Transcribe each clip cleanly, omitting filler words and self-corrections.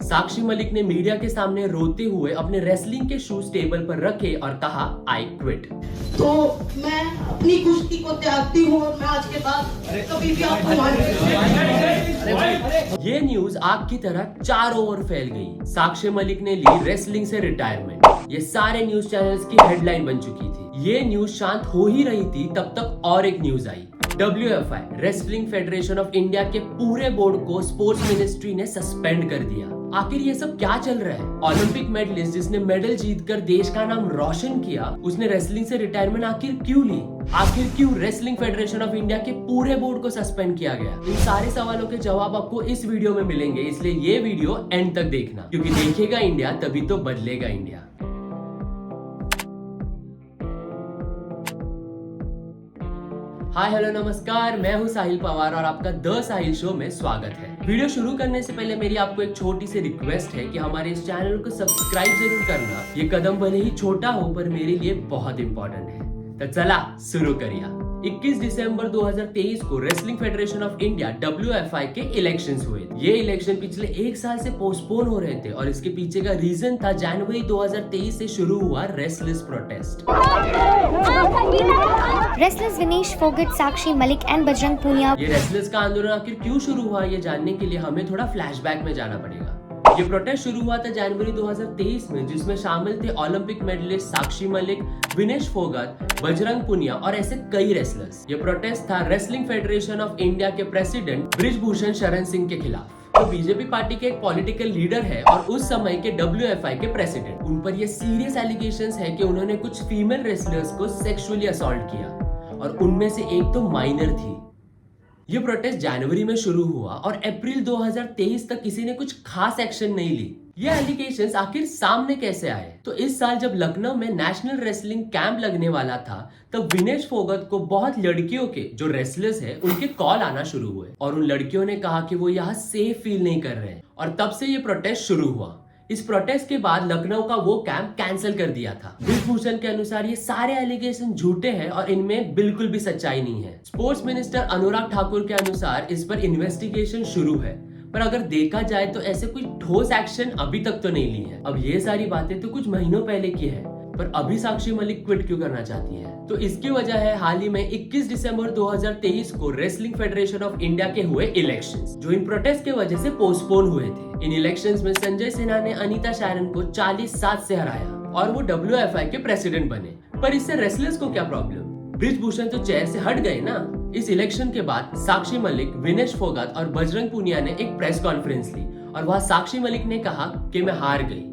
साक्षी मलिक ने मीडिया के सामने रोते हुए अपने रेसलिंग के शूज टेबल पर रखे और कहा आई क्विट। तो मैं अपनी कुश्ती को त्यागती हूँ और मैं आज के बाद कभी भी आपको ये न्यूज आग की तरह चारों ओर फैल गई। साक्षी मलिक ने ली रेसलिंग से रिटायरमेंट। ये सारे न्यूज चैनल्स की हेडलाइन बन चुकी थी। ये न्यूज शांत हो ही रही थी तब तक और एक news I. WFI wrestling federation of India के पूरे बोर्ड को स्पोर्ट्स मिनिस्ट्री ने सस्पेंड कर दिया। आखिर ये सब क्या चल रहा है? ओलंपिक मेडलिस्ट जिसने मेडल जीतकर देश का नाम रोशन किया, उसने रेसलिंग से रिटायरमेंट आखिर क्यों ली? आखिर क्यों रेसलिंग फेडरेशन ऑफ इंडिया के पूरे बोर्ड को सस्पेंड किया गया? इन सारे सवालों के जवाब आपको इस वीडियो में मिलेंगे, इसलिए ये वीडियो एंड तक देखना, क्योंकि देखेगा इंडिया तभी तो बदलेगा इंडिया। हाय हेलो नमस्कार, मैं हूं साहिल पवार और आपका द साहिल शो में स्वागत है। वीडियो शुरू करने से पहले मेरी आपको एक छोटी सी रिक्वेस्ट है कि हमारे इस चैनल को सब्सक्राइब जरूर करना। ये कदम भले ही छोटा हो पर मेरे लिए बहुत इंपॉर्टेंट है। तो चला शुरू करिए। 21 दिसंबर 2023 को wrestling federation of India WFI के इलेक्शंस हुए। ये इलेक्शन पिछले एक साल से पोस्टपोन हो रहे थे और इसके पीछे का रीजन था जनवरी 2023 से शुरू हुआ wrestlers protest. Wrestlers Vinesh Phogat, Sakshi Malik and Bajrang Punia. ये रेसलर्स का आंदोलन आखिर क्यों शुरू हुआ, ये जानने के लिए हमें थोड़ा फ्लैशबैक में जाना पड़ेगा। ये प्रोटेस्ट शुरू हुआ था जनवरी 2023 में, जिसमें शामिल थे ओलंपिक मेडलिस्ट साक्षी मलिक, विनेश फोगट, बजरंग पुनिया और ऐसे कई रेसलर्स। ये प्रोटेस्ट था रेसलिंग फेडरेशन ऑफ इंडिया के प्रेसिडेंट बृजभूषण शरण सिंह के खिलाफ। तो बीजेपी पार्टी के एक पॉलिटिकल लीडर है और उस समय के WFI के प्रेसिडेंट। उन पर ये सीरियस एलिगेशंस है कि उन्होंने कुछ फीमेल रेसलर्स को सेक्सुअली असॉल्ट किया और उनमें से एक तो माइनर थी। ये प्रोटेस्ट जनवरी में शुरू हुआ और अप्रैल 2023 तक किसी ने कुछ खास एक्शन नहीं ली। ये एलिगेशंस आखिर सामने कैसे आए? तो इस साल जब लखनऊ में नेशनल रेसलिंग कैंप लगने वाला था, तब विनेश फोगट को बहुत लड़कियों के जो रेसलर्स हैं उनके कॉल आना शुरू हुए और उन लड़कियों ने कहा कि वो यहाँ सेफ फील नहीं कर रहे हैं और तब से ये प्रोटेस्ट शुरू हुआ। इस प्रोटेस्ट के बाद लखनऊ का वो कैंप कैंसिल कर दिया था। बृजभूषण के अनुसार ये सारे एलिगेशन झूठे हैं और इनमें बिल्कुल भी सच्चाई नहीं है। स्पोर्ट्स मिनिस्टर अनुराग ठाकुर के अनुसार इस पर इन्वेस्टिगेशन शुरू है, पर अगर देखा जाए तो ऐसे कोई ठोस एक्शन अभी तक तो नहीं ली है। अब ये सारी बातें तो कुछ महीनों पहले की है, पर अभी साक्षी मलिक क्विट क्यों करना चाहती है? तो इसकी वजह है हाल ही में 21 दिसंबर 2023 को रेसलिंग फेडरेशन ऑफ इंडिया के हुए इलेक्शंस, जो इन प्रोटेस्ट के वजह से पोस्टपोन हुए थे। इन इलेक्शंस में संजय सिन्हा ने अनीता शारन को 40-7 से हराया और वो WFI के प्रेसिडेंट बने। पर इससे रेसलर्स को क्या प्रॉब्लम? बृजभूषण तो चेयर से हट गए ना। इस इलेक्शन के बाद साक्षी मलिक, विनेश फोगट और बजरंग पूनिया ने एक प्रेस कॉन्फ्रेंस ली और वहां साक्षी मलिक ने कहा कि मैं हार गई,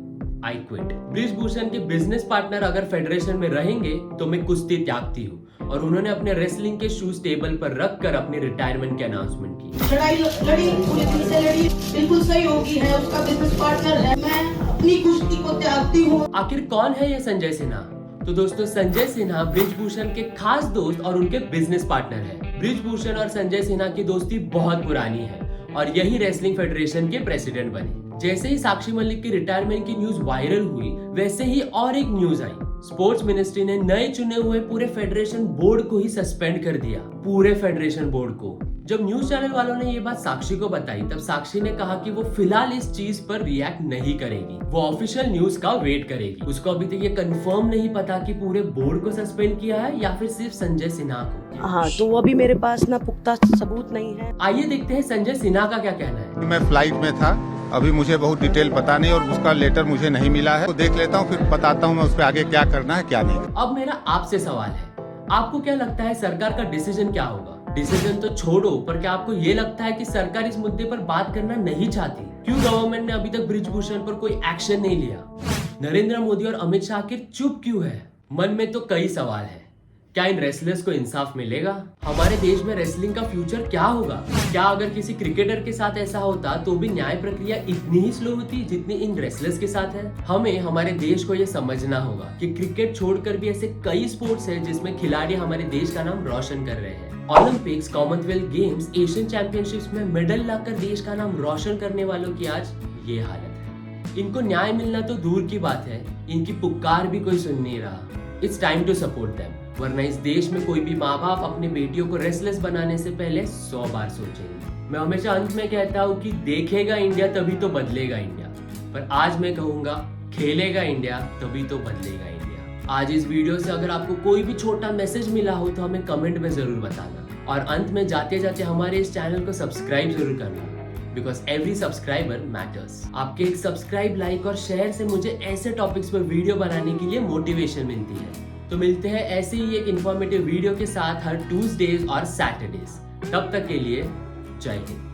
आई क्विट। बृजभूषण के बिजनेस पार्टनर अगर फेडरेशन में रहेंगे तो मैं कुश्ती त्यागती हूँ और उन्होंने अपने रेसलिंग के शूज टेबल पर रखकर अपनी रिटायरमेंट की अनाउंसमेंट की। लड़ाई लड़ी, पूरे दिल से लड़ी, बिल्कुल सही होगी है, उसका बिजनेस पार्टनर है। मैं अपनी कुश्ती को त्यागती हूँ। आखिर कौन है ये संजय सिन्हा? तो दोस्तों, संजय सिन्हा बृजभूषण के खास दोस्त और उनके बिजनेस पार्टनर है। बृजभूषण और संजय सिन्हा की दोस्ती बहुत पुरानी है और यही रेसलिंग फेडरेशन के प्रेसिडेंट बने। जैसे ही साक्षी मलिक की रिटायरमेंट की न्यूज वायरल हुई, वैसे ही और एक न्यूज आई। स्पोर्ट्स मिनिस्ट्री ने नए चुने हुए पूरे फेडरेशन बोर्ड को ही सस्पेंड कर दिया, पूरे फेडरेशन बोर्ड को। जब न्यूज चैनल वालों ने ये बात साक्षी को बताई, तब साक्षी ने कहा कि वो फिलहाल इस चीज पर रिएक्ट नहीं करेगी, वो ऑफिशियल न्यूज का वेट करेगी। उसको अभी तक ये कंफर्म नहीं पता कि पूरे बोर्ड को सस्पेंड किया है या फिर सिर्फ संजय सिन्हा को। हाँ, तो अभी मेरे पास ना पुख्ता सबूत नहीं है। आइए देखते हैं संजय सिन्हा का क्या कहना है। मैं फ्लाइट में था, अभी मुझे बहुत डिटेल पता नहीं और उसका लेटर मुझे नहीं मिला है, तो देख लेता हूँ, फिर बताता हूँ मैं उस पर आगे क्या करना है क्या नहीं। अब मेरा आपसे सवाल है, आपको क्या लगता है सरकार का डिसीजन क्या होगा? डिसीजन तो छोड़ो, पर क्या आपको ये लगता है कि सरकार इस मुद्दे पर बात करना नहीं चाहती? क्यों गवर्नमेंट ने अभी तक बृजभूषण पर कोई एक्शन नहीं लिया? नरेंद्र मोदी और अमित शाह आखिर चुप क्यों है? मन में तो कई सवाल है। क्या इन रेसलर्स को इंसाफ मिलेगा? हमारे देश में रेसलिंग का फ्यूचर क्या होगा? क्या अगर किसी क्रिकेटर के साथ ऐसा होता तो भी न्याय प्रक्रिया इतनी ही स्लो होती जितनी इन रेसलर्स के साथ है? हमें हमारे देश को ये समझना होगा कि क्रिकेट छोड़कर भी ऐसे कई स्पोर्ट्स हैं जिसमें खिलाड़ी हमारे देश का नाम रोशन कर रहे हैं। Olympics, Commonwealth games, Asian championships में मेडल लाकर देश का नाम रोशन करने वालों की आज ये हालत है। इनको न्याय मिलना तो दूर की बात है, इनकी पुकार भी कोई सुन नहीं रहा। It's time to support them, वरना इस देश में कोई भी माँ बाप अपने बेटियों को रेसलेस बनाने से पहले 100 बार सोचेंगे। मैं हमेशा अंत में कहता हूँ कि देखेगा इंडिया तभी तो बदलेगा इंडिया, पर आज मैं कहूँगा खेलेगा इंडिया तभी तो बदलेगा इंडिया। आज इस वीडियो से अगर आपको कोई भी छोटा मैसेज मिला हो तो हमें कमेंट में जरूर बताना, और अंत में जाते जाते हमारे इस चैनल को सब्सक्राइब जरूर करना, बिकॉज एवरी सब्सक्राइबर मैटर्स। आपके एक सब्सक्राइब, लाइक और शेयर से मुझे ऐसे टॉपिक्स पर वीडियो बनाने के लिए मोटिवेशन मिलती है। तो मिलते हैं ऐसे ही एक इंफॉर्मेटिव वीडियो के साथ हर ट्यूसडेज और सैटरडेज। तब तक के लिए जय हिंद।